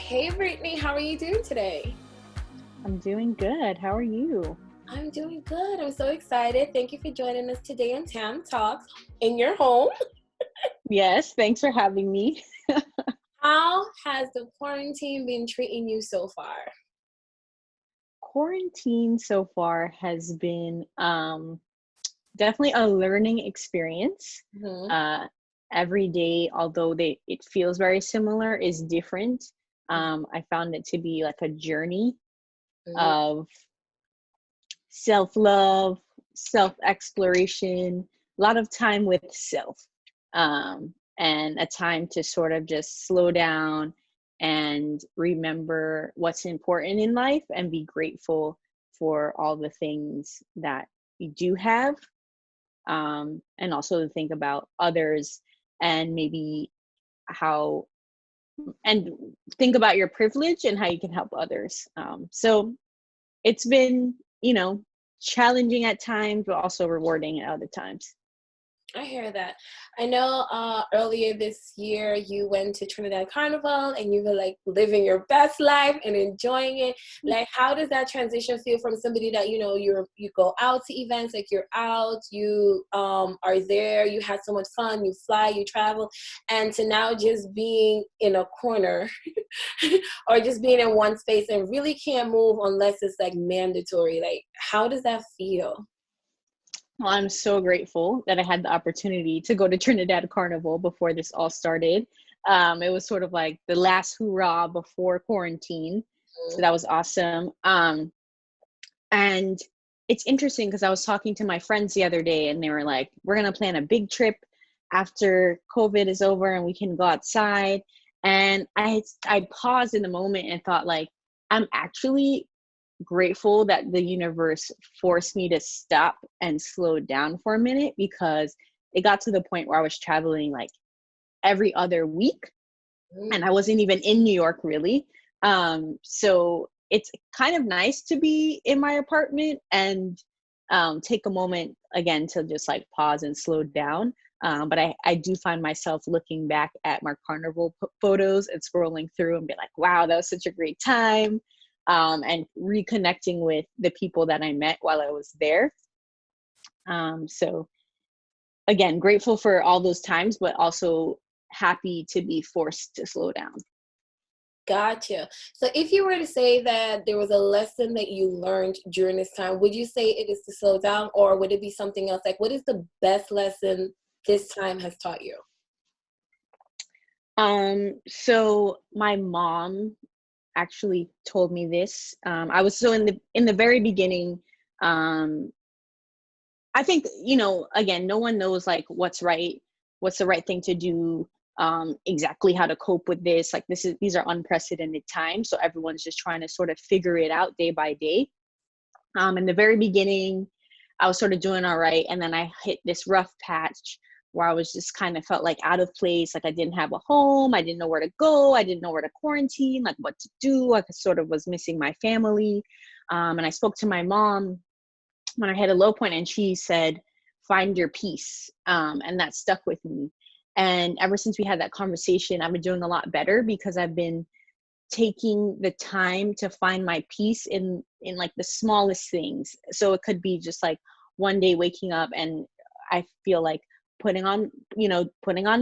Hey Brittany, how are you doing today? I'm doing good. How are you? I'm doing good. I'm so excited. Thank you for joining us today on Tam Talks in your home. Yes, thanks for having me. How has the quarantine been treating you so far? Quarantine so far has been definitely a learning experience. Hmm. Uh, every day, although it feels very similar, is different. I found it to be like a journey Hmm. of self-love, self-exploration, a lot of time with self, and a time to sort of just slow down and remember what's important in life and be grateful for all the things that we do have, and also to think about others and maybe how and think about your privilege and how you can help others. So it's been, challenging at times, but also rewarding at other times. I hear that. I know earlier this year you went to Trinidad Carnival and you were like living your best life and enjoying it. Like, how does that transition feel from somebody that you go out to events, like you're out, you are there, you had so much fun, you fly, you travel, and to now just being in a corner or just being in one space and really can't move unless it's like mandatory. Like, how does that feel? Well, I'm so grateful that I had the opportunity to go to Trinidad Carnival before this all started. It was sort of like the last hurrah before quarantine. So that was awesome. And it's interesting because I was talking to my friends the other day and they were like, we're going to plan a big trip after COVID is over and we can go outside. And I paused in the moment and thought, like, I'm actually grateful that the universe forced me to stop and slow down for a minute, because it got to the point where I was traveling like every other week and I wasn't even in New York really. So it's kind of nice to be in my apartment and take a moment again to just like pause and slow down. But I do find myself looking back at my carnival photos and scrolling through and be like, wow, that was such a great time. And reconnecting with the people that I met while I was there. So again, grateful for all those times, but also happy to be forced to slow down. Gotcha. So if you were to say that there was a lesson that you learned during this time, would you say it is to slow down, or would it be something else? Like, what is the best lesson this time has taught you? So my mom actually told me this. I was so in the very beginning. Um, I think, again, no one knows like what's the right thing to do, exactly how to cope with this. Like these are unprecedented times, so everyone's just trying to sort of figure it out day by day. In the very beginning, I was sort of doing all right, and then I hit this rough patch where I was just kind of felt like out of place, like I didn't have a home, I didn't know where to go, I didn't know where to quarantine, like what to do. I sort of was missing my family, and I spoke to my mom when I had a low point, and she said, "Find your peace," and that stuck with me. And ever since we had that conversation, I've been doing a lot better because I've been taking the time to find my peace in like the smallest things. So it could be just like one day waking up and I feel like putting on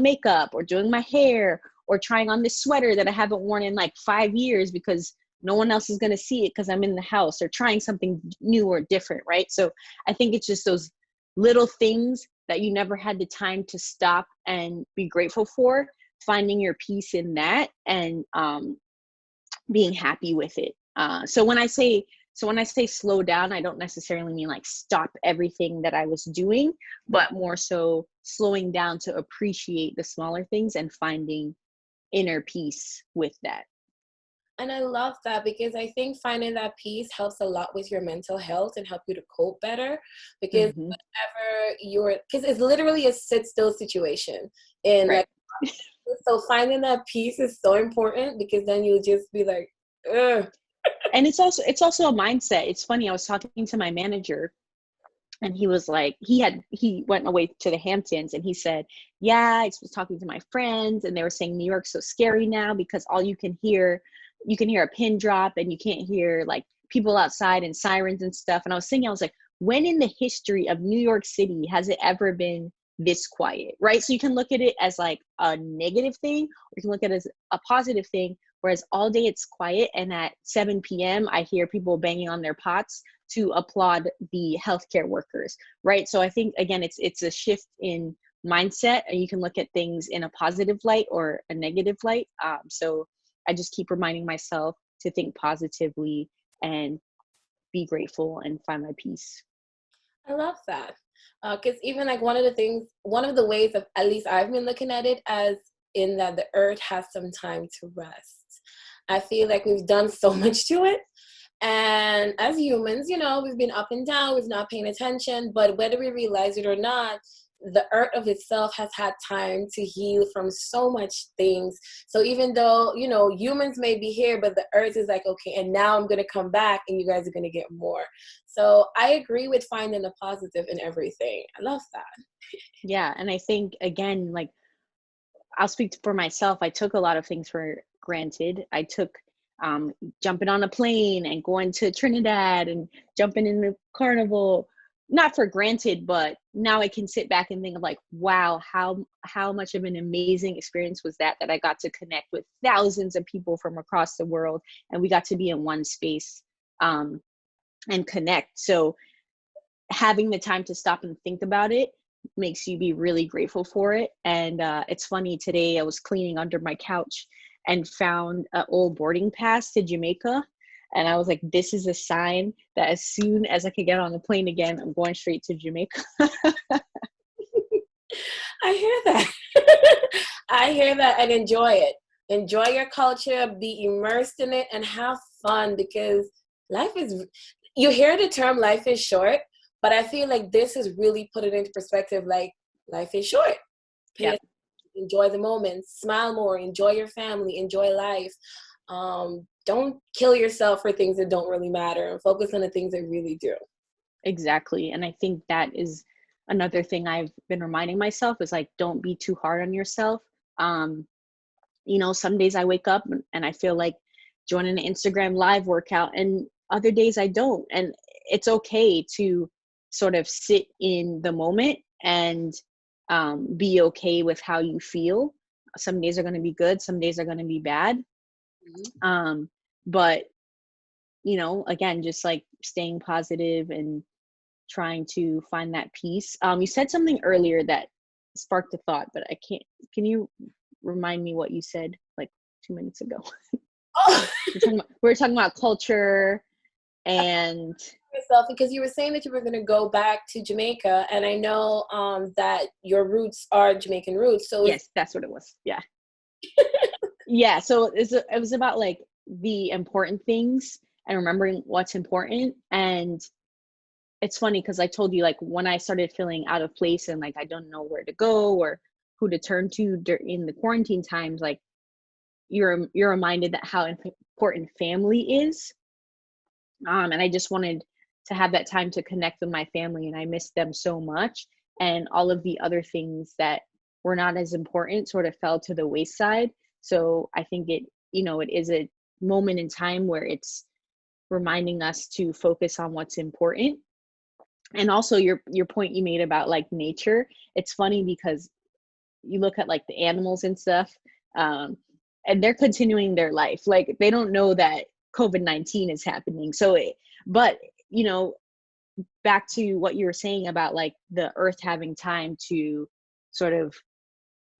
makeup or doing my hair or trying on this sweater that I haven't worn in like 5 years because no one else is going to see it because I'm in the house, or trying something new or different, right? So I think it's just those little things that you never had the time to stop and be grateful for, finding your peace in that, and being happy with it. So when I say slow down, I don't necessarily mean like stop everything that I was doing, but more so slowing down to appreciate the smaller things and finding inner peace with that. And I love that because I think finding that peace helps a lot with your mental health and help you to cope better. Because Hmm. because it's literally a sit still situation. And Right. like, so finding that peace is so important because then you'll just be like, ugh. And it's also a mindset. It's funny. I was talking to my manager and he was like, he went away to the Hamptons and he said, yeah, I was talking to my friends and they were saying New York's so scary now because all you can hear you can hear a pin drop and you can't hear like people outside and sirens and stuff. And I was thinking, I was like, when in the history of New York City has it ever been this quiet, right? So you can look at it as like a negative thing, or you can look at it as a positive thing, whereas all day it's quiet, and at 7 p.m. I hear people banging on their pots to applaud the healthcare workers, right? So I think, again, it's a shift in mindset, and you can look at things in a positive light or a negative light. So I just keep reminding myself to think positively and be grateful and find my peace. I love that. Because even like one of the ways of, at least I've been looking at it as, in that the earth has some time to rest. I feel like we've done so much to it. And as humans, we've been up and down, we've not paying attention, but whether we realize it or not, the earth of itself has had time to heal from so much things. So even though, humans may be here, but the earth is like, okay, and now I'm going to come back and you guys are going to get more. So I agree with finding the positive in everything. I love that. Yeah. And I think, again, like, I'll speak for myself. I took a lot of things for granted. I took jumping on a plane and going to Trinidad and jumping in the carnival, not for granted, but now I can sit back and think of like, wow, how much of an amazing experience was that I got to connect with thousands of people from across the world, and we got to be in one space and connect. So having the time to stop and think about it makes you be really grateful for it. And it's funny, today I was cleaning under my couch and found an old boarding pass to Jamaica. And I was like, this is a sign that as soon as I can get on the plane again, I'm going straight to Jamaica. I hear that. I hear that, and enjoy it. Enjoy your culture, be immersed in it, and have fun, because you hear the term life is short, but I feel like this is really put it into perspective. Like, life is short. Yep. Enjoy the moments, smile more, enjoy your family, enjoy life. Don't kill yourself for things that don't really matter, and focus on the things that really do. Exactly. And I think that is another thing I've been reminding myself is like, don't be too hard on yourself. Some days I wake up and I feel like joining an Instagram live workout, and other days I don't. And it's okay to sort of sit in the moment and be okay with how you feel. Some days are going to be good, some days are going to be bad. But again, just like staying positive and trying to find that peace. You said something earlier that sparked a thought, but can you remind me what you said like 2 minutes ago? Oh. we were talking about culture and yourself, because you were saying that you were going to go back to Jamaica, and I know that your roots are Jamaican roots. So yes, that's what it was. Yeah. Yeah. So it was about like the important things and remembering what's important. And it's funny because I told you, like, when I started feeling out of place and like I don't know where to go or who to turn to in the quarantine times, like you're reminded that how important family is. And I just wanted to have that time to connect with my family, and I missed them so much. And all of the other things that were not as important sort of fell to the wayside. So I think it is a moment in time where it's reminding us to focus on what's important. And also your point you made about like nature, it's funny because you look at like the animals and stuff, and they're continuing their life. Like they don't know that COVID-19 is happening. So, but back to what you were saying about like the earth having time to sort of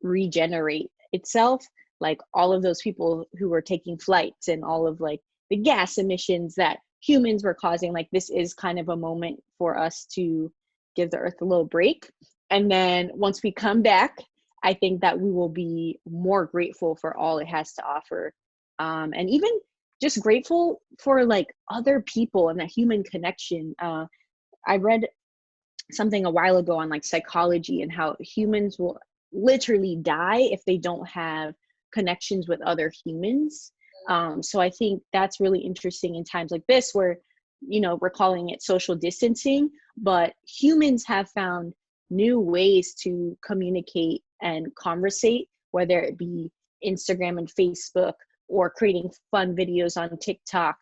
regenerate itself, like all of those people who were taking flights and all of like the gas emissions that humans were causing, like this is kind of a moment for us to give the earth a little break. And then once we come back, I think that we will be more grateful for all it has to offer. And even just grateful for like other people and that human connection. I read something a while ago on like psychology and how humans will literally die if they don't have connections with other humans. So I think that's really interesting in times like this where, we're calling it social distancing, but humans have found new ways to communicate and conversate, whether it be Instagram and Facebook or creating fun videos on TikTok,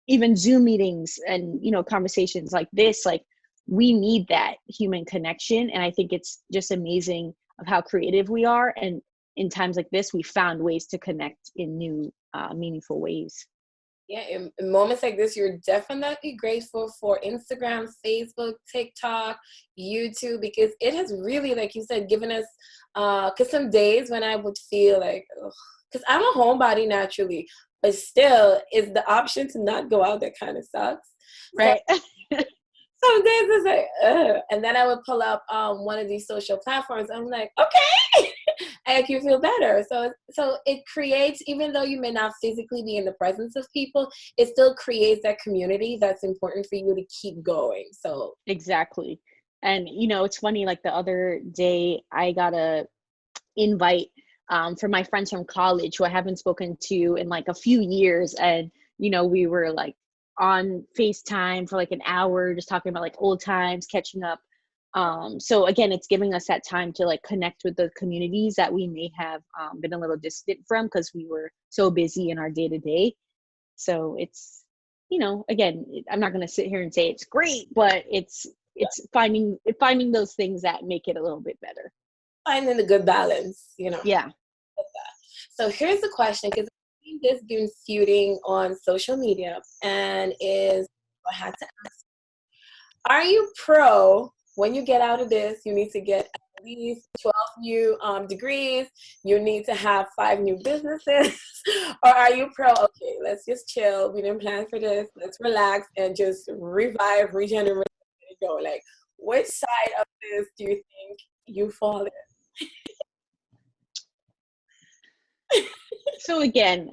even Zoom meetings and, you know, conversations like this. Like, we need that human connection. And I think it's just amazing of how creative we are. And in times like this, we found ways to connect in new, meaningful ways. Yeah, in moments like this, you're definitely grateful for Instagram, Facebook, TikTok, YouTube, because it has really, like you said, given us, because some days when I would feel like, because I'm a homebody naturally, but still, is the option to not go out that kind of sucks. So Right. some days it's like, ugh. And then I would pull up one of these social platforms. I'm like, okay, I can feel better. So it creates, even though you may not physically be in the presence of people, it still creates that community that's important for you to keep going. So Exactly. And, you know, it's funny, like the other day I got a invite from my friends from college who I haven't spoken to in like a few years. And, you know, we were like on FaceTime for like an hour, just talking about like old times, catching up. So again, it's giving us that time to like connect with the communities that we may have been a little distant from because we were so busy in our day to day. So it's, you know, again, I'm not going to sit here and say it's great, but it's finding those things that make it a little bit better. finding the good balance, you know. Yeah. So here's the question, because I've seen this been feuding on social media, and I had to ask, are you pro when you get out of this, you need to get at least 12 new degrees, you need to have 5 new businesses, or are you pro, okay, let's just chill, we didn't plan for this, let's relax and just revive, regenerate, and go? Like, which side of this do you think you fall in? So again,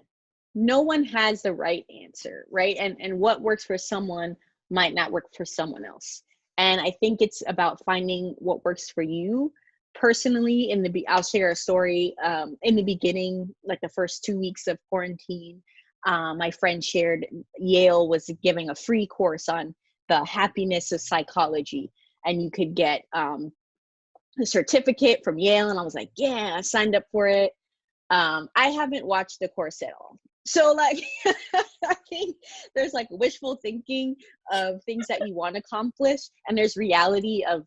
no one has the right answer, right? And what works for someone might not work for someone else. And I think it's about finding what works for you. Personally, I'll share a story. In the beginning, like the first 2 weeks of quarantine, my friend shared Yale was giving a free course on the happiness of psychology, and you could get a certificate from Yale. And I was like, yeah, I signed up for it. I haven't watched the course at all. So like, I think there's like wishful thinking of things that you want to accomplish, and there's reality of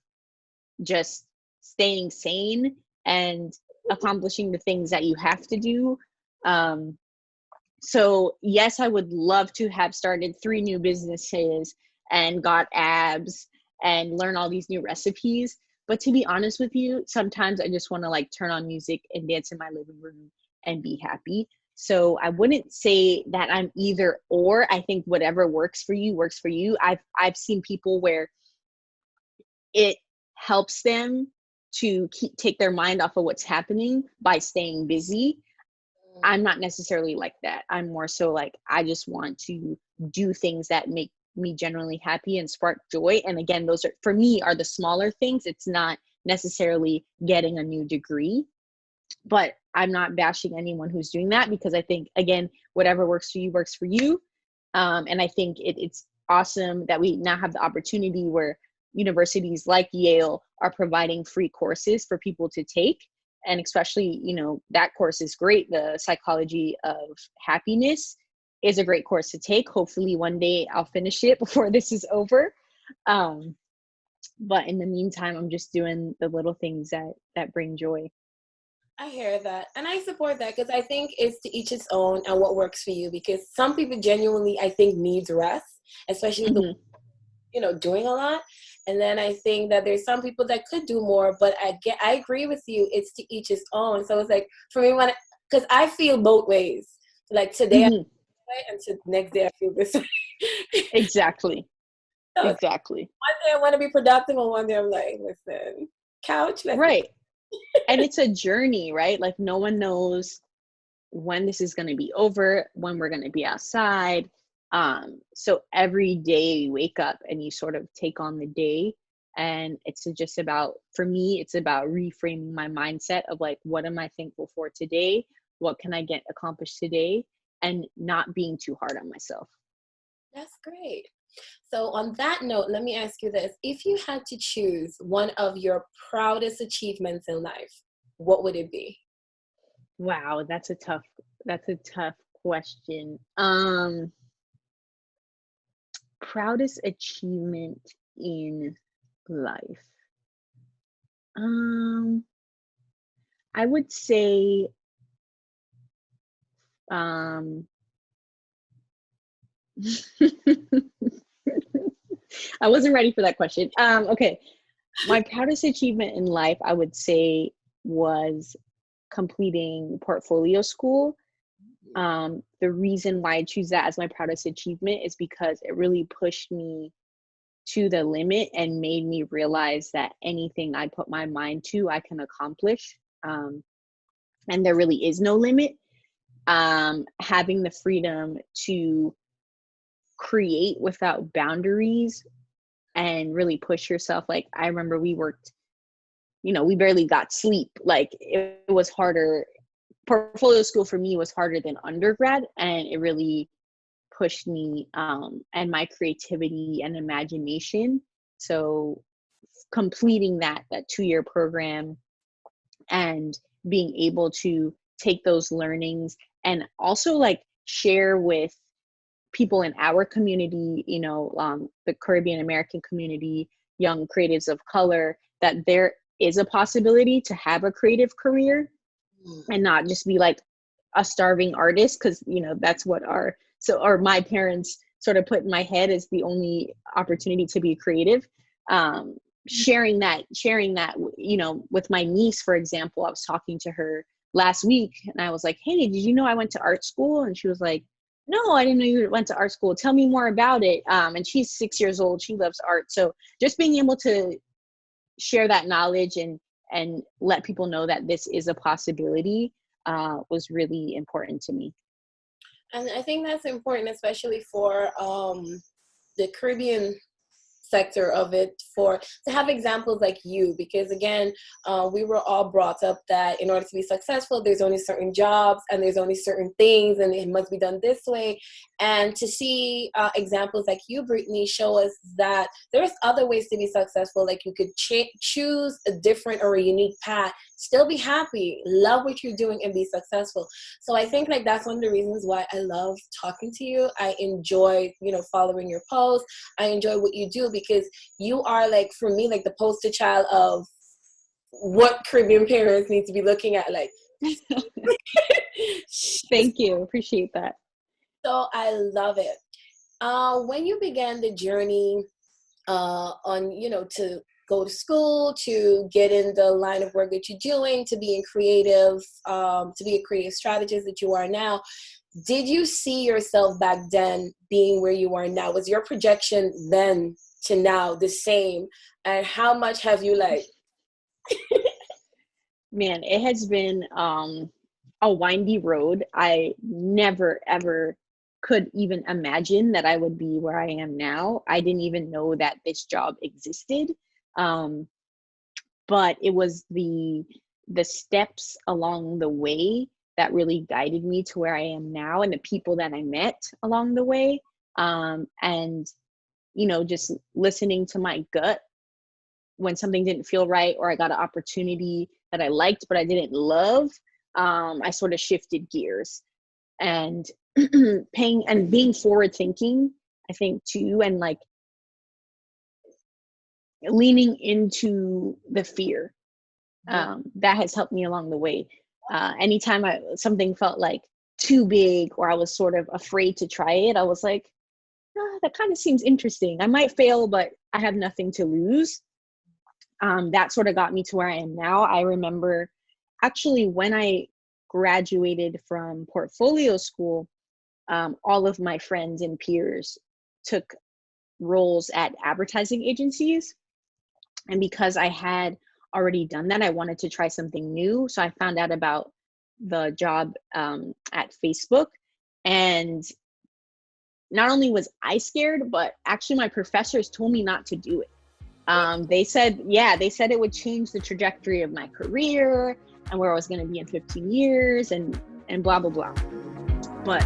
just staying sane and accomplishing the things that you have to do. So yes, I would love to have started 3 new businesses and got abs and learn all these new recipes. But to be honest with you, sometimes I just want to like turn on music and dance in my living room and be happy. So I wouldn't say that I'm either or. I think whatever works for you works for you. I've seen people where it helps them to take their mind off of what's happening by staying busy. I'm not necessarily like that. I'm more so like, I just want to do things that make me genuinely happy and spark joy. And again, those are, for me, are the smaller things. It's not necessarily getting a new degree, but I'm not bashing anyone who's doing that, because I think, again, whatever works for you works for you. And I think it's awesome that we now have the opportunity where universities like Yale are providing free courses for people to take. And especially, you know, that course is great. The psychology of happiness is a great course to take. Hopefully one day I'll finish it before this is over. But in the meantime, I'm just doing the little things that bring joy. I hear that. And I support that, because I think it's to each its own and what works for you. Because some people genuinely, I think, needs rest, especially the, doing a lot. And then I think that there's some people that could do more, but I agree with you. It's to each its own. So it's like, for me, because I feel both ways. Like today, I feel this way, and the next day I feel this way. Exactly. So Exactly. one day I want to be productive, and one day I'm like, listen, couch, let's right. And it's a journey, right? Like no one knows when this is going to be over, when we're going to be outside. So every day you wake up and you sort of take on the day, and it's just about, for me, it's about reframing my mindset of like, what am I thankful for today? What can I get accomplished today? And not being too hard on myself. That's great. So on that note, let me ask you this. If you had to choose one of your proudest achievements in life, what would it be? Wow, that's a That's a tough question. Proudest achievement in life. Um, I would say, um, I wasn't ready for that question. Okay. My proudest achievement in life, I would say, was completing portfolio school. The reason why I choose that as my proudest achievement is because it really pushed me to the limit and made me realize that anything I put my mind to, I can accomplish. And there really is no limit. Having the freedom to create without boundaries and really push yourself. Like, I remember we worked, we barely got sleep. Like, it was harder. Portfolio school for me was harder than undergrad, and it really pushed me and my creativity and imagination. So completing that 2-year program and being able to take those learnings and also like share with people in our community, the Caribbean American community, young creatives of color, that there is a possibility to have a creative career and not just be like a starving artist, because that's what my parents sort of put in my head as the only opportunity to be creative. Sharing that with my niece, for example. I was talking to her last week and I was like, hey, did you know I went to art school? And she was like, no, I didn't know you went to art school. Tell me more about it. And she's 6 years old. She loves art. So just being able to share that knowledge and let people know that this is a possibility was really important to me. And I think that's important, especially for the Caribbean sector of it, to have examples like you, because again, we were all brought up that in order to be successful, there's only certain jobs and there's only certain things and it must be done this way. And to see examples like you, Brittany, show us that there's other ways to be successful. Like you could choose a different or a unique path, still be happy, love what you're doing, and be successful. So I think like that's one of the reasons why I love talking to you. I enjoy, following your posts. I enjoy what you do because you are like, for me, like the poster child of what Caribbean parents need to be looking at. Like, thank you, appreciate that. So I love it. When you began the journey on, to go to school, to get in the line of work that you're doing, to being creative, to be a creative strategist that you are now, did you see yourself back then being where you are now? Was your projection then to now the same? And how much have you like? Man, it has been a windy road. I never, ever could even imagine that I would be where I am now. I didn't even know that this job existed. But it was the steps along the way that really guided me to where I am now, and the people that I met along the way. And, just listening to my gut when something didn't feel right, or I got an opportunity that I liked, but I didn't love, I sort of shifted gears and being forward thinking, I think too, and like leaning into the fear. That has helped me along the way. Anytime something felt like too big, or I was sort of afraid to try it, I was like, that kind of seems interesting. I might fail, but I have nothing to lose. That sort of got me to where I am now. I remember actually when I graduated from portfolio school, all of my friends and peers took roles at advertising agencies. And because I had already done that, I wanted to try something new. So I found out about the job at Facebook. And not only was I scared, but actually my professors told me not to do it. They said it would change the trajectory of my career and where I was going to be in 15 years and blah, blah, blah. But